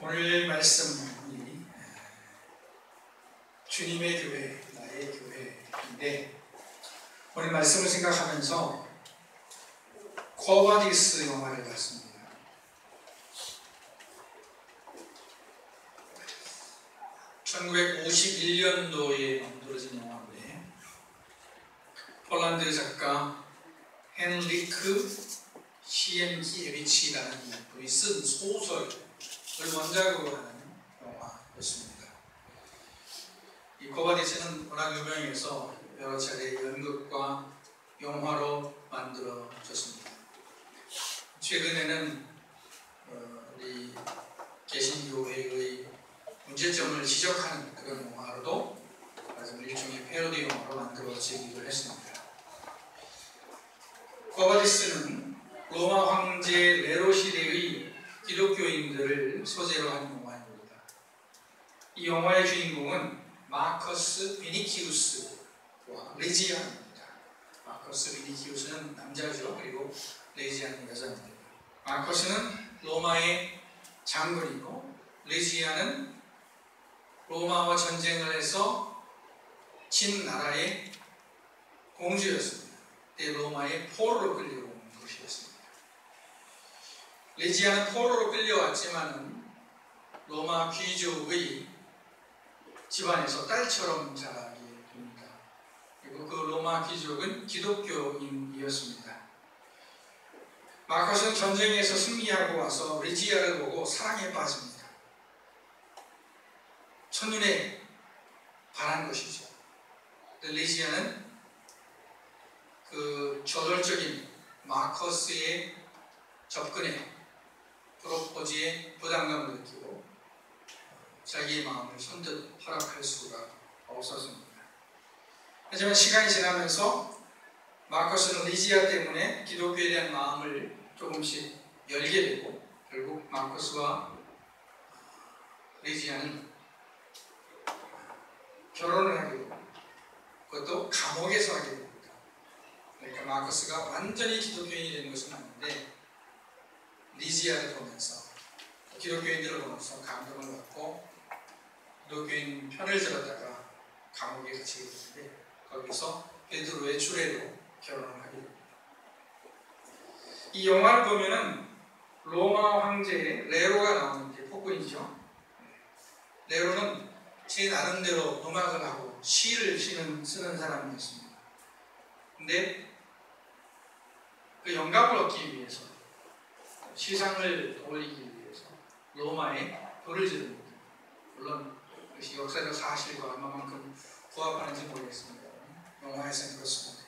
오늘 말씀이 주님의 교회, 나의 교회인데, 오늘 말씀을 생각하면서 코바디스 영화를 봤습니다. (1951년도에) 만들어진 영화인데, 폴란드 작가 헨리크 시엔키에비치라는 분이 쓴 소설을 원작으로 하는 영화였습니다. 이 코바디스는 워낙 유명해서 여러 차례 연극과 영화로 만들어졌습니다. 최근에는 우리 개신교회의 문제점을 지적하는 그런 영화로도 일종의 패러디 영화로 만들어지기도 했습니다. 코바디스는 로마 황제 네로 시대의 기독교인들을 소재로 한 영화입니다. 이 영화의 주인공은 마커스 비니키우스와 레지안입니다. 마커스 비니키우스는 남자죠. 그리고 레지안은 여자입니다. 마커스는 로마의 장군이고, 레지안은 로마와 전쟁을 해서 진 나라의 공주였습니다. 그때 로마의 포로로 끌려온 것이었습니다. 레지안은 포로로 끌려왔지만은 로마 귀족의 집안에서 딸처럼 자라게 됩니다. 그리고 그 로마 귀족은 기독교인이었습니다. 마커스는 전쟁에서 승리하고 와서 레지아를 보고 사랑에 빠집니다. 첫눈에 반한 것이죠. 레지아는 그 저돌적인 마커스의 접근에, 프로포즈에 부담감을 느끼고 자기의 마음을 선뜻 허락할 수가 없었습니다. 하지만 시간이 지나면서 마커스는 레지아 때문에 기독교에 대한 마음을 조금씩 열게 되고, 결국 마커스와 레지아는 결혼을 하게 되고, 그것도 감옥에서 하게 됩니다. 그러니까 마커스가 완전히 기독교인이 된 것은 아닌데, 레지아를 보면서, 기독교인들을 보면서 감동을 받고 기독교인 편을 들었다가 감옥에 갇히게 되는데, 거기서 베드로의 주례로 결혼을 하게 됩니다. 이 영화를 보면은 로마 황제의 네로가 나오는데 폭군이죠. 네로는 제 나름대로 음악을 하고 시를 쓰는 사람이었습니다. 근데 그 영감을 얻기 위해서, 시상을 올리기 위해서 로마에 돌을 지릅니다. 물론 그것이 역사적 사실과 얼마만큼 부합하는지 모르겠습니다. 영화에서는 그렇습니다.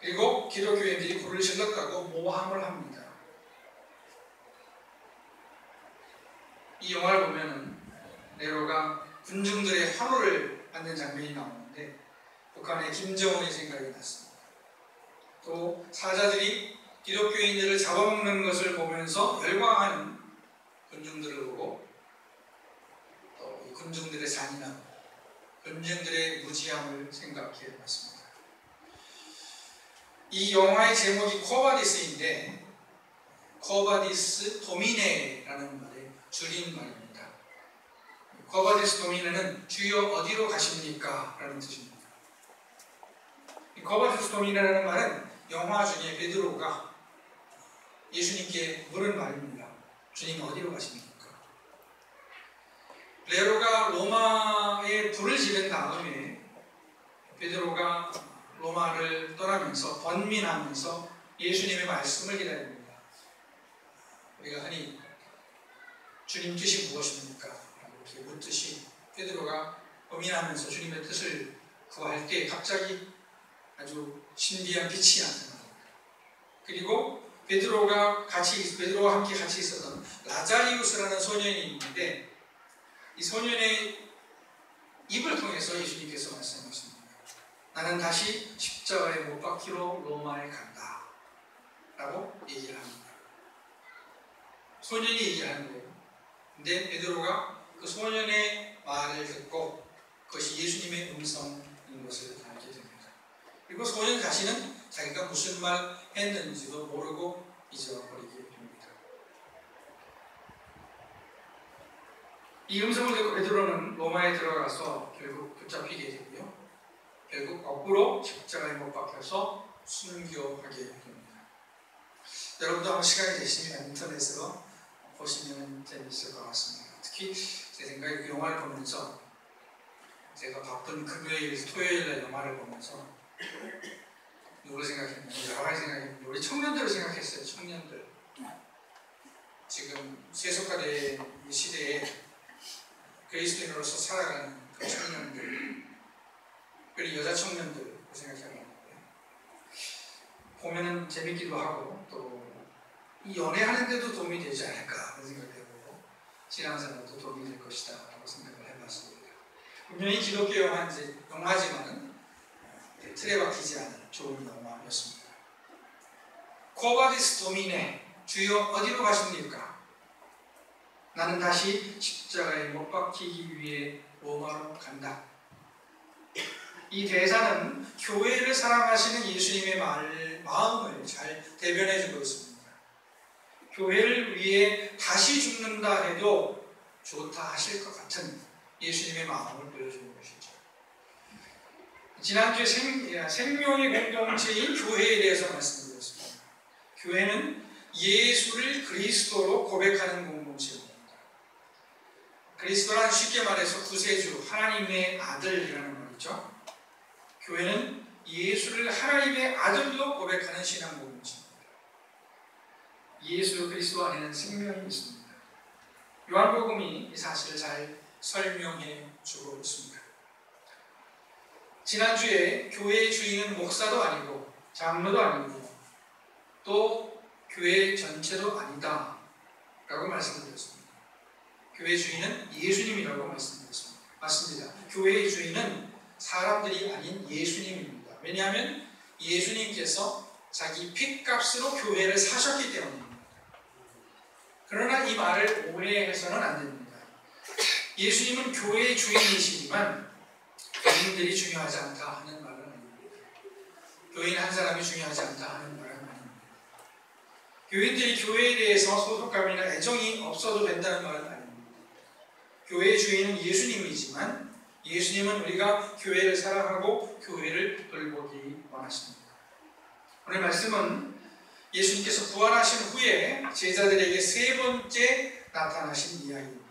그리고 기독교인들이 불을 질렀다고 모함을 합니다. 이 영화를 보면은 네로가 군중들의 환호를 받는 장면이 나오는데, 북한의 김정은이 생각이 났습니다. 또 사자들이 기독교인들을 잡아먹는 것을 보면서 열광하는 군중들을 보고, 또 이 군중들의 잔인함, 군중들의 무지함을 생각해 봤습니다. 이 영화의 제목이 코바디스인데, 코바디스 도미네라는 말의 줄임말입니다. 코바디스 도미네는 주여 어디로 가십니까? 라는 뜻입니다. 이 코바디스 도미네라는 말은 영화 중에 베드로가 예수님께 물은 말입니다. 주님 어디로 가십니까? 네로가 로마에 불을 지른 다음에 베드로가 로마를 떠나면서 번민하면서 예수님의 말씀을 기다립니다. 우리가 흔히 주님 뜻이 무엇입니까? 이렇게 묻듯이 베드로가 고민하면서 주님의 뜻을 구할 때 갑자기 아주 신비한 빛이 나타납니다. 그리고 베드로와 함께 같이 있었던 라자리우스라는 소년이 있는데, 이 소년의 입을 통해서 예수님께서 말씀하십니다. 나는 다시 십자가에 못 박히러 로마에 간다 라고 얘기를 합니다. 소년이 얘기하는 거예요. 근데 베드로가 그 소년의 말을 듣고 그것이 예수님의 음성인 것을 알게 됩니다. 그리고 소년 자신은 자기가 무슨 말 했는지도 모르고 잊어버리게 됩니다. 이 음성을 듣고 베드로는 로마에 들어가서 결국 붙잡히게 되고요. 결국 거꾸로 십자가에 못 박혀서 순교하게 됩니다. 여러분도 한번 시간이 되시면 인터넷으로 보시면 재미있을 것 같습니다. 특히 제 생각에 그 영화를 보면서 제가 바쁜 금요일, 토요일에 영화를 보면서 누구를 생각했냐면 여러 가지 생각했는데 우리 청년들을 생각했어요. 청년들. 지금 세속화된 이 시대에 그리스도인으로서 살아가는 그 청년들, 그리고 여자 청년들을 생각해봤는데 보면은 재밌기도 하고 또 이 연애하는데도 도움이 되지 않을까 그런 생각을 해보고 신앙생활도 도움이 될 것이다 라고 생각을 해봤습니다. 분명히 기독교 영화지만은 틀에 박히지 않은 좋은 영화였습니다. 코바디스 도미네, 주여 어디로 가십니까? 나는 다시 십자가에 못 박히기 위해 로마로 간다. 이 대사는 교회를 사랑하시는 예수님의 마음을 잘 대변해주고 있습니다. 교회를 위해 다시 죽는다 해도 좋다 하실 것 같은 예수님의 마음을 보여주는 것이죠. 지난주에 생명의 공동체인 교회에 대해서 말씀드렸습니다. 교회는 예수를 그리스도로 고백하는 공동체입니다. 그리스도란 쉽게 말해서 구세주, 하나님의 아들이라는 말이죠. 교회는 예수를 하나님의 아들로 고백하는 신앙 공동체입니다. 예수 그리스도 안에는 생명이 있습니다. 요한복음이 이 사실을 잘 설명해 주고 있습니다. 지난주에 교회의 주인은 목사도 아니고 장로도 아니고 또 교회 전체도 아니다 라고 말씀드렸습니다. 교회 주인은 예수님이라고 말씀드렸습니다. 맞습니다. 교회의 주인은 사람들이 아닌 예수님입니다. 왜냐하면 예수님께서 자기 핏값으로 교회를 사셨기 때문입니다. 그러나 이 말을 오해해서는 안 됩니다. 예수님은 교회의 주인이시지만 교인들이 중요하지 않다 하는 말은 아닙니다. 교인 한 사람이 중요하지 않다 하는 말은 아닙니다. 교인들이 교회에 대해서 소속감이나 애정이 없어도 된다는 말은 아닙니다. 교회의 주인은 예수님이지만 예수님은 우리가 교회를 사랑하고 교회를 돌보기 원하십니다. 오늘 말씀은 예수님께서 부활하신 후에 제자들에게 세 번째 나타나신 이야기입니다.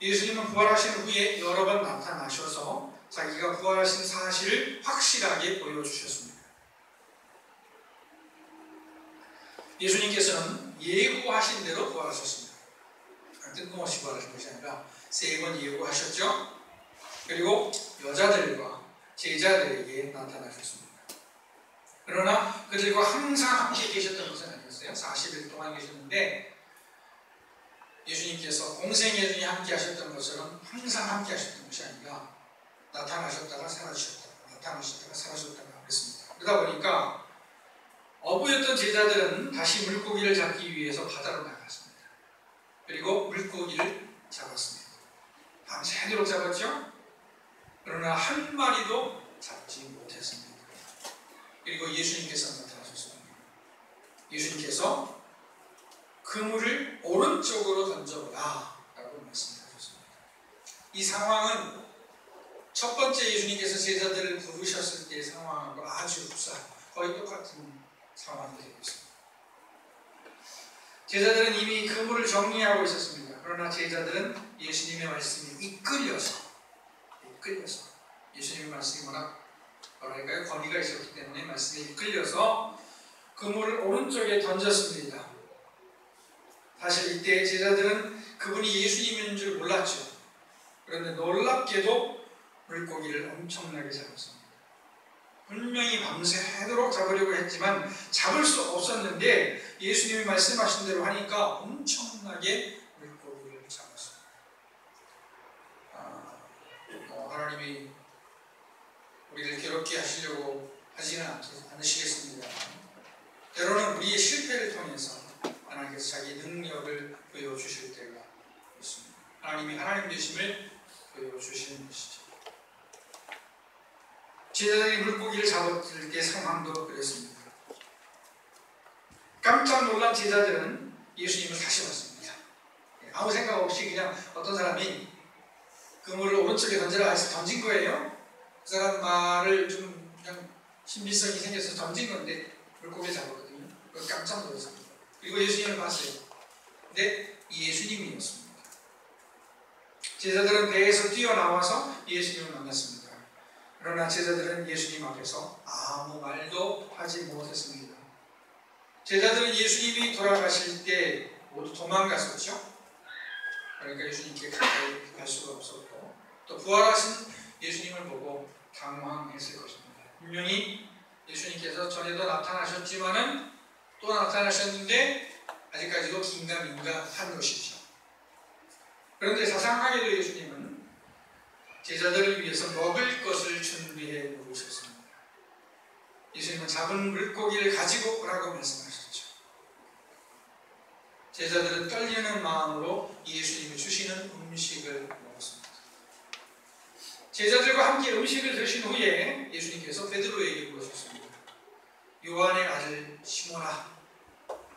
예수님은 부활하신 후에 여러 번 나타나셔서 자기가 부활하신 사실을 확실하게 보여주셨습니다. 예수님께서는 예고하신 대로 부활하셨습니다. 뜬금없이 부활하신 것이 아니라 세 번 예고하셨죠. 그리고 여자들과 제자들에게 나타나셨습니다. 그러나 그들과 항상 함께 계셨던 것은 아니었어요. 40일 동안 계셨는데 예수님께서 공생애 중에 함께 하셨던 것처럼 항상 함께 하셨던 것이 아니라 나타나셨다가 사라지셨다가 나타나셨다가 사라지셨다가 그랬습니다. 그러다 보니까 어부였던 제자들은 다시 물고기를 잡기 위해서 바다로 나갔습니다. 그리고 물고기를 잡았습니다. 밤새도록 잡았죠? 그러나 한 마리도 잡지 못했습니다. 그리고 예수님께서 나타나셨습니다. 예수님께서 그물을 오른쪽으로 던져보라 라고 말씀하셨습니다. 이 상황은 첫 번째 예수님께서 제자들을 부르셨을 때의 상황하고 아주 흡사하고 거의 똑같은 상황이 되고 있습니다. 제자들은 이미 그물을 정리하고 있었습니다. 그러나 제자들은 예수님의 말씀에 이끌려서 예수님의 말씀이 뭐랄까요? 권위가 있었기 때문에 말씀에 이끌려서 그물을 오른쪽에 던졌습니다. 사실 이때 제자들은 그분이 예수님인 줄 몰랐죠. 그런데 놀랍게도 물고기를 엄청나게 잡았습니다. 분명히 밤새도록 잡으려고 했지만 잡을 수 없었는데 예수님이 말씀하신 대로 하니까 엄청나게 물고기를 잡았습니다. 하나님이 우리를 괴롭게 하시려고 하지는 않으시겠습니다. 때로는 우리의 실패를 통해서 하나님께서 자기 능력을 보여주실 때가 있습니다. 하나님이 하나님 되심을 보여주시는 것이죠. 제자들이 물고기를 잡았을 때 상황도 그랬습니다. 깜짝 놀란 제자들은 예수님을 다시 봤습니다. 아무 생각 없이 없이 그냥 어떤 사람이 그물을 오른쪽에 던져라 해서 던진 거예요. 그 사람 말을 좀 그냥 신비성이 생겨서 던진 건데 물고기 잡았거든요. 깜짝 놀랐습니다. 그리고 예수님을 봤어요. 근데 이 예수님이었습니다. 제자들은 배에서 뛰어나와서 예수님을 만났습니다. 그러나 제자들은 예수님 앞에서 아무 말도 하지 못했습니다. 제자들은 예수님이 돌아가실 때 모두 도망갔었죠. 그러니까 예수님께 가까이 갈 수가 없었고, 또 부활하신 예수님을 보고 당황했을 것입니다. 분명히 예수님께서 전에도 나타나셨지만은 또 나타나셨는데 아직까지도 긴가민가한 것이죠. 그런데 자상하게도 예수님은 제자들을 위해서 먹을 것을 준비해 놓으셨습니다. 예수님은 잡은 물고기를 가지고 오라고 말씀하셨죠. 제자들은 떨리는 마음으로 예수님이 주시는 음식을 먹었습니다. 제자들과 함께 음식을 드신 후에 예수님께서 베드로에게 물으셨습니다. 요한의 아들 시몬아,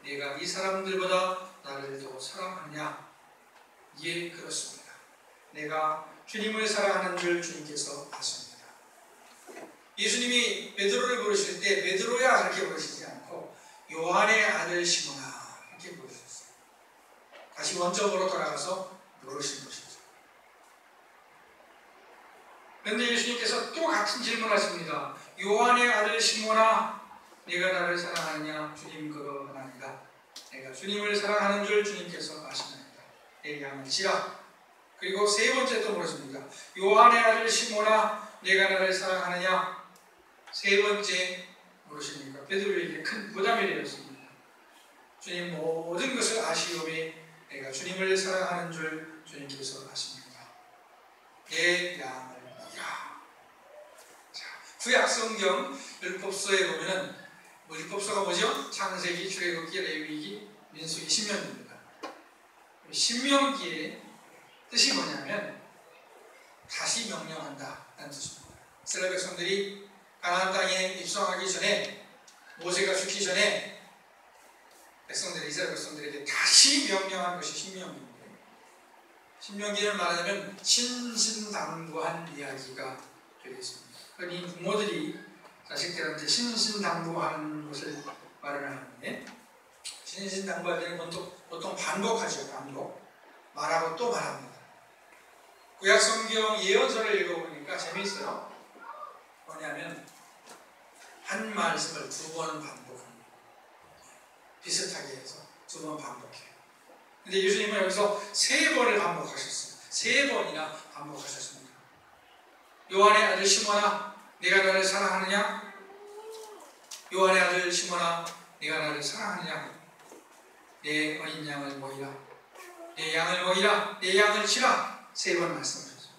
네가 이 사람들보다 나를 더 사랑하느냐? 예, 그렇습니다. 내가 주님을 사랑하는 줄 주님께서 아십니다. 예수님이 베드로를 부르실 때 베드로야 이렇게 부르시지 않고 요한의 아들 시몬아 이렇게 부르셨어요. 다시 원점으로 돌아가서 물으신 것이죠. 그런데 예수님께서 또 같은 질문하십니다. 요한의 아들 시몬아, 네가 나를 사랑하느냐? 주님 그거 하나이다. 내가 주님을 사랑하는 줄 주님께서 아시나이다. 내 양을 치라. 그리고 세 번째 또 물었습니다. 요한의 아들 시몬아, 내가 나를 사랑하느냐? 세 번째 물으시니까 베드로에게 큰 부담이 되었습니다. 주님 모든 것을 아시오매 내가 주님을 사랑하는 줄 주님께서 아십니다. 내 양을 먹이라. 자, 구약 성경 율법서에 보면은 율법서가 뭐죠? 창세기, 출애굽기, 레위기, 민수기, 신명기입니다. 신명기의 뜻이 뭐냐면 다시 명령한다 라는 뜻입니다. 이스라엘 백성들이 가나안 땅에 입성하기 전에 모세가 죽기 전에 이스라엘 백성들에게 다시 명령한 것이 신명기입니다. 신명기를 말하자면 신신당부한 이야기가 되겠습니다. 흔히 부모들이 자식들한테 신신당부하는 것을 말을 하는데 신신당부할 때는 보통 반복하죠. 반복. 말하고 또 말합니다. 구약성경 예언서를 읽어보니까 재미있어요. 뭐냐면 한 말씀을 두 번 반복합니다. 비슷하게 해서 두 번 반복해요. 근데 예수님은 여기서 세 번을 반복하셨어요. 세 번이나 반복하셨습니다. 요한의 아들 시몬아, 네가 나를 사랑하느냐? 요한의 아들 시몬아, 네가 나를 사랑하느냐? 내 어린 양을 먹이라. 내 양을 먹이라. 내 양을 치라. 세 번 말씀하셨습니다.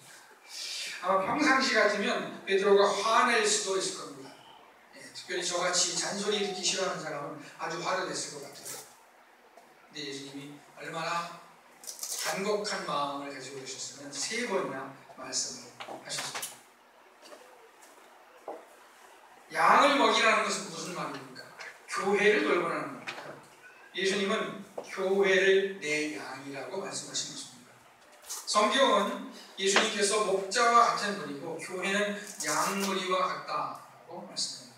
아마 평상시 같으면 베드로가 화낼 수도 있을 겁니다. 특별히 저같이 잔소리 듣기 싫어하는 사람은 아주 화를 냈을 것 같아요. 근데 예수님이 얼마나 간곡한 마음을 가지고 계셨으면 세 번이나 말씀을 하셨습니다. 양을 먹이라는 것은 무슨 말입니까? 교회를 돌보라는 겁니다. 예수님은 교회를 내 양이라고 말씀하신 것입니다. 성경은 예수님께서 목자와 같은 분이고 교회는 양무리와 같다고 말씀합니다.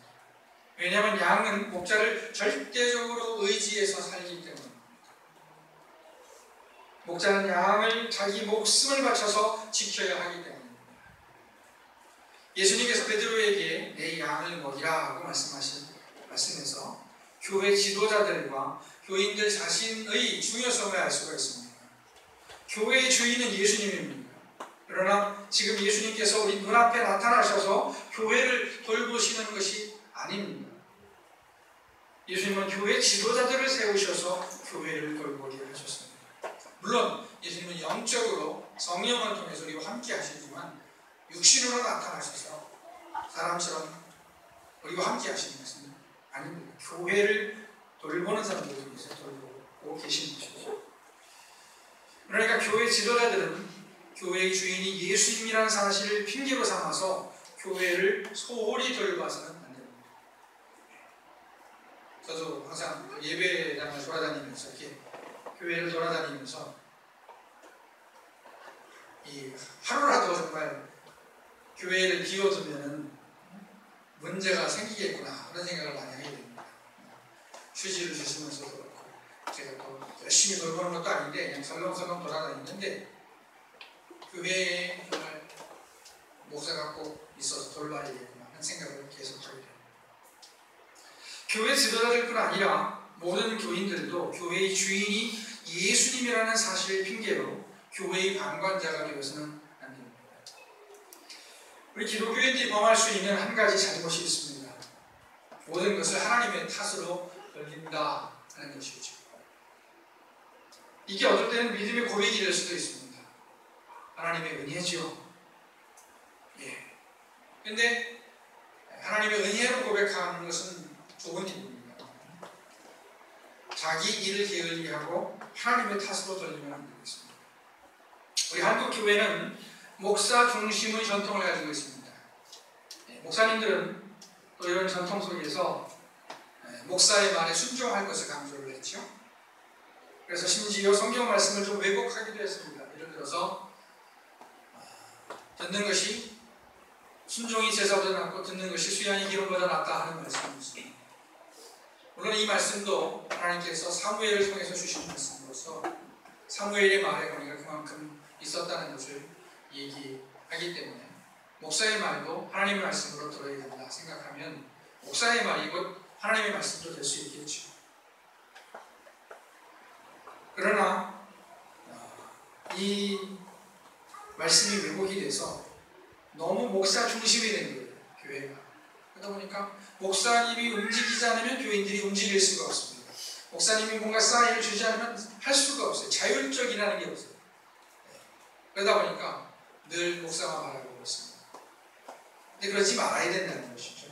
왜냐하면 양은 목자를 절대적으로 의지해서 살기 때문입니다. 목자는 양을 자기 목숨을 바쳐서 지켜야 하기 때문입니다. 예수님께서 베드로에게 내 양을 먹이라 고 말씀해서 교회 지도자들과 교인들 자신의 중요성을 알 수가 있습니다. 교회의 주인은 예수님입니다. 그러나 지금 예수님께서 우리 눈앞에 나타나셔서 교회를 돌보시는 것이 아닙니다. 예수님은 교회 지도자들을 세우셔서 교회를 돌보게 하셨습니다. 물론 예수님은 영적으로 성령을 통해서 우리와 함께 하시지만 육신으로 나타나셔서 사람처럼 우리와 함께 하시는 것은 아닙니다. 교회를 돌보는 사람들을 위해서 돌보고 계신 것이죠. 그러니까 교회 지도자들은 교회의 주인이 예수님이라는 사실을 핑계로 삼아서 교회를 소홀히 돌봐서는 안 됩니다. 저도 항상 예배당을 돌아다니면서 이렇게 교회를 돌아다니면서 이 하루라도 정말 교회를 비워두면은 문제가 생기겠구나 그런 생각을 많이 하게 됩니다. 휴지를 주시면서도 그렇고 제가 또 열심히 돌보는 것도 아닌데 그냥 설렁설렁 돌아다니는데 교회에 정말 목사가 꼭 있어서 돌봐야 되겠구나 하는 생각을 계속 하게 됩니다. 교회 지도자들뿐 아니라 모든 교인들도 교회의 주인이 예수님이라는 사실을 핑계로 교회의 방관자가 되어서는 안 됩니다. 우리 기독교인들이 범할 수 있는 한 가지 잘못이 있습니다. 모든 것을 하나님의 탓으로 돌린다 하는 것이죠. 이게 어떨 때는 믿음의 고백이 될 수도 있습니다. 하나님의 은혜죠. 예. 근데 하나님의 은혜로 고백하는 것은 좋은 일입니다. 자기 일을 게을리하고 하나님의 탓으로 돌리면 안 되겠습니다. 우리 한국 교회는 목사 중심의 전통을 가지고 있습니다. 목사님들은 또 이런 전통 속에서 목사의 말에 순종할 것을 강조를 했죠. 그래서 심지어 성경 말씀을 좀 왜곡하기도 했습니다. 예를 들어서 듣는 것이 순종이 제사보다 낫고 듣는 것이 수양이 기름보다 낫다 하는 말씀이 있습니다. 물론 이 말씀도 하나님께서 사무엘을 통해서 주신 말씀으로서 사무엘의 말에 권위가 그만큼 있었다는 것을 얘기하기 때문에 목사의 말도 하나님의 말씀으로 들어야 된다 생각하면 목사의 말이 곧 하나님의 말씀도 될 수 있겠죠. 그러나 이 말씀이 왜곡이 돼서 너무 목사 중심이 된 거예요. 교회가. 그러다 보니까 목사님이 움직이지 않으면 교인들이 움직일 수가 없습니다. 목사님이 뭔가 사인을 주지 않으면 할 수가 없어요. 자율적이라는 게 없어요. 그러다 보니까 늘 목사만 바라보고 있습니다. 근데 그러지 말아야 된다는 것이죠.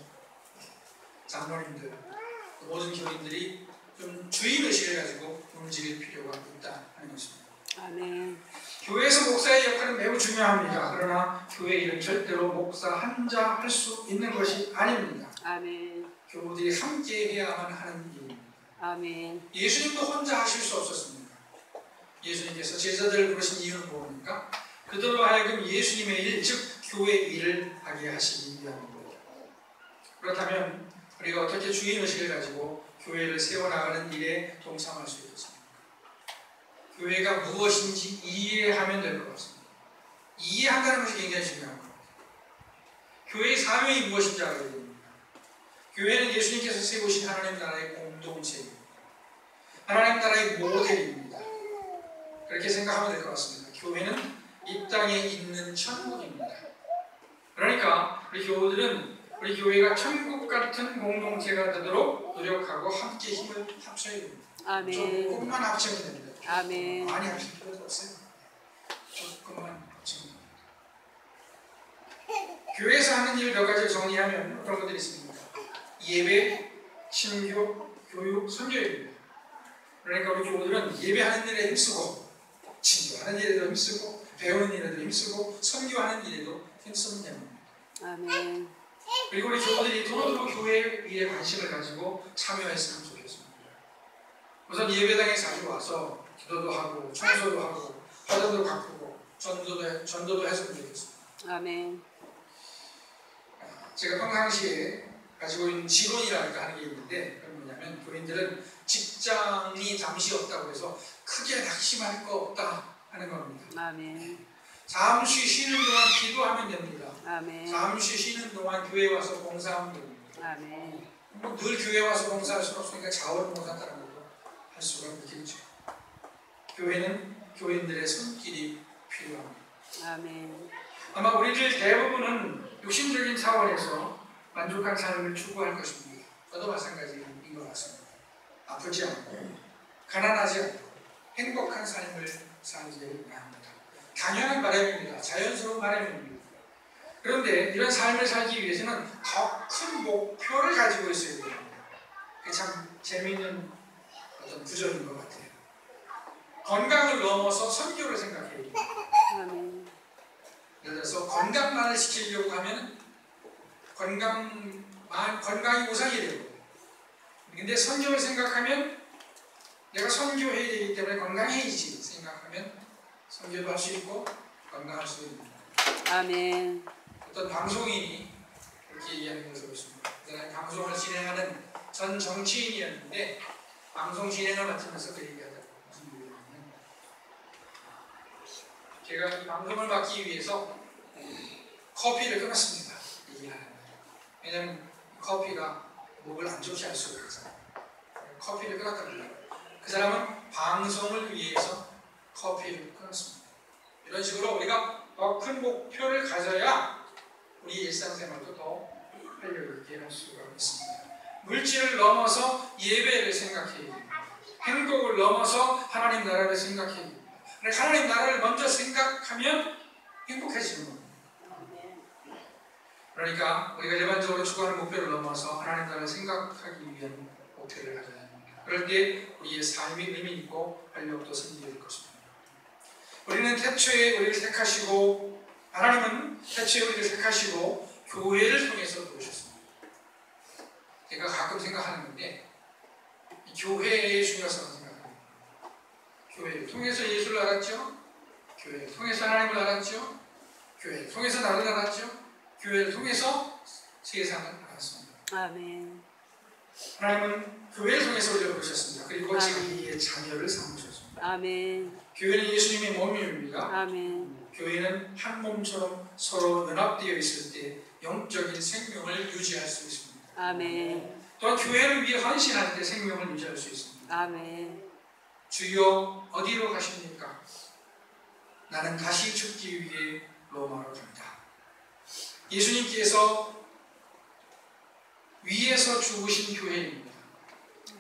장로님들, 모든 교인들이 좀 주의의식을 가지고 움직일 필요가 있다 하는 것입니다. 아멘. 교회에서 목사의 역할은 매우 중요합니다. 그러나 교회 일은 절대로 목사 혼자 할 수 있는 것이 아닙니다. 아멘. 교우들이 함께 해야만 하는 일입니다. 아멘. 예수님도 혼자 하실 수 없었습니다. 예수님께서 제자들을 부르신 이유는 뭡니까? 그들로 하여금 예수님의 일, 즉 교회 일을 하게 하시기 위함입니다. 그렇다면 우리가 어떻게 주인의식을 가지고 교회를 세워나가는 일에 동참할 수 있겠습니까? 교회가 무엇인지 이해하면 될 것 같습니다. 이해한다는 것이 굉장히 중요한 겁니다. 교회의 사명이 무엇인지 알아야 됩니다. 교회는 예수님께서 세우신 하나님 나라의 공동체입니다. 하나님 나라의 모델입니다. 그렇게 생각하면 될 것 같습니다. 교회는 이 땅에 있는 천국입니다. 그러니까 우리 교우들은 우리 교회가 천국 같은 공동체가 되도록 노력하고 함께 힘을 합쳐야 됩니다. 아멘. 조금만 합치면 됩니다. 아멘. 많이 합칠 필요도 없어요. 조금만 합치면 됩니다. 교회에서 하는 일 몇 가지를 정리하면 어떤 것들이 있습니까? 예배, 신교, 교육, 선교입니다. 그러니까 우리 교우들은 예배하는 일에 힘쓰고 신교하는 일에도 힘쓰고 배우는 일에도 힘쓰고 선교하는 일에도 힘쓰면 됩니다. 아멘. 그리고 우리 교우들이 도로도로 교회 일에 관심을 가지고 참여했으면 좋겠습니다. 우선 예배당에 자주 와서 기도도 하고 청소도 하고 화장도 바꾸고 전도도 했으면 좋겠습니다. 아멘. 제가 평상시에 가지고 있는 지론이라고 하는 게 있는데 그건 뭐냐면 교인들은 직장이 잠시 없다고 해서 크게 낙심할 거 없다 하는 겁니다. 아멘. 잠시 쉬는 동안 기도하면 됩니다. 아멘. 잠시 쉬는 동안 교회 와서 봉사하면 됩니다. 아멘. 늘 교회 와서 봉사할 수는 없으니까 자원봉사 다른 것도 할 수가 있겠죠. 교회는 교인들의 손길이 필요합니다. 아멘. 아마 우리들 대부분은 육신적인 차원에서 만족한 삶을 추구할 것입니다. 저도 마찬가지인 것 같습니다. 아프지 않고 가난하지 않고 행복한 삶을 살기를 바랍니다. 당연한 바람입니다. 자연스러운 바람입니다. 그런데 이런 삶을 살기 위해서는 더 큰 목표를 가지고 있어야 됩니다. 그게 참 재미있는 어떤 구절인 것 같아요. 건강을 넘어서 선교를 생각해야 됩니다. 아멘. 예를 들어서 건강만을 지키려고 하면 건강이 우상이 되고, 근데 선교를 생각하면 내가 선교해야 되기 때문에 건강해야지 생각하면 선교도 할 수 있고 건강할 수 있는 아멘. 어떤 방송인이 그렇게 얘기하는 것을 보십니다. 그는 방송을 진행하는 전 정치인이었는데 방송 진행을 맡으면서 그 얘기하더라고요. 무슨 얘기냐면 제가 이 방송을 맡기 위해서 커피를 끊었습니다. 얘기하는 거예요. 왜냐하면 커피가 목을 안 좋게 할 수가 있어서 커피를 끊었답니다. 그 사람은 방송을 위해서 커피를 끊었습니다. 이런 식으로 우리가 더 큰 목표를 가져야 우리 일상생활도 더 활력 있게 할 수가 있습니다. 물질을 넘어서 예배를 생각해야 됩니다. 행복을 넘어서 하나님 나라를 생각해야 됩니다. 하나님 나라를 먼저 생각하면 행복해지는 겁니다. 그러니까 우리가 일반적으로 추구하는 목표를 넘어서 하나님 나라를 생각하기 위한 목표를 가져야 합니다. 그럴 때 우리의 삶이 의미 있고 활력도 생기게 될 것입니다. 우리는 태초에 우리를 택하시고 하나님은 태초에 우리를 택하시고 교회를 통해서 부르셨습니다. 제가 가끔 생각하는 건데 이 교회의 중요성을 생각합니다. 교회를 통해서 예수를 알았죠. 교회를 통해서 하나님을 알았죠. 교회를 통해서 나를 알았죠. 교회를 통해서 세상을 알았습니다. 아멘. 하나님은 교회를 통해서 우리를 부르셨습니다. 그리고 자기의 자녀를 삼으셨습니다. 아멘. 교회는 예수님의 몸입니다. 아멘. 교회는 한 몸처럼 서로 연합되어 있을 때 영적인 생명을 유지할 수 있습니다. 아멘. 또한 교회를 위해 헌신할 때 생명을 유지할 수 있습니다. 아멘. 주여 어디로 가십니까? 나는 다시 죽기 위해 로마로 갑니다. 예수님께서 위에서 죽으신 교회입니다.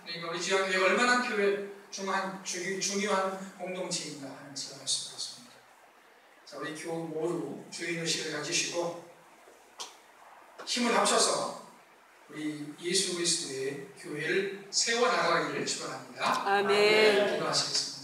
그러니까 우리 지역교회가 얼마나 중요한 공동체인가 하는 것을 알 수가 있습니다. 자, 우리 교우 모두 주인의식을 가지시고 힘을 합쳐서 우리 예수 그리스도의 교회를 세워나가기를 축원합니다. 아멘. 기도하시겠습니다.